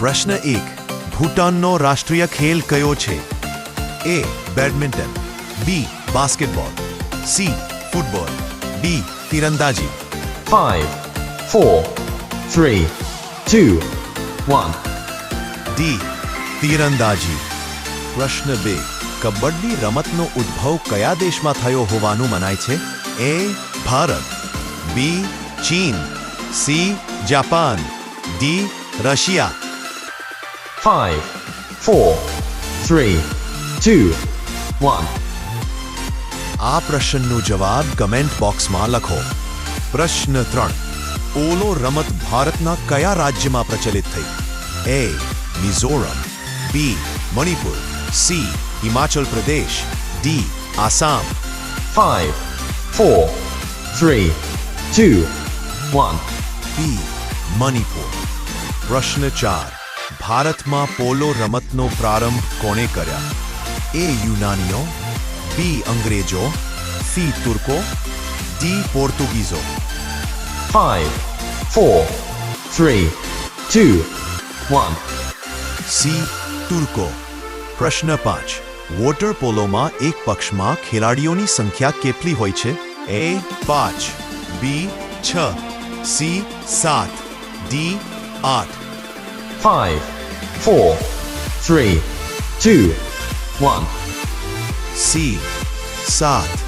પ્રશ્ન 1. ભૂટાનનો રાષ્ટ્રીય ખેલ કયો છે? A. Badminton, B. Basketball, C. Football, D. તીરંદાજી. 5, 4, 3, 2, 1. D. તીરંદાજી. પ્રશ્ન 2. કબડ્ડી રમતનો ઉદ્ભવ કયા દેશમાં થયો હોવાનું મનાય છે? A. ભારત, B. ચીન, C. Japan, D. રશિયા. 5, 4, 3, 2, 1. આ પ્રશ્નનો જવાબ કમેન્ટ બોક્સમાં લખો. પ્રશ્ન 3. પોલો રમત ભારતના કયા રાજ્યમાં પ્રચલિત થઈ? A. Mizoram, B. Manipur, C. Himachal Pradesh, D. Assam. 5, 4, 3, 2, 1. B. Manipur. પ્રશ્ન 4. ભારતમાં પોલો રમતનો પ્રારંભ કોણે કર્યા? A. યુનાનીઓ, B. અંગ્રેજો, C. તુર્કો, D. પોર્તુગીઝો. 5, 4, 3, 2, 1. C. તુર્કો. પ્રશ્ન 5. વોટર પોલોમાં એક પક્ષમાં ખેલાડીઓની સંખ્યા કેટલી હોય છે? A. 5, B. 6, C. 7, D. 8. 5, 4, 3, 2, 1. C. 7.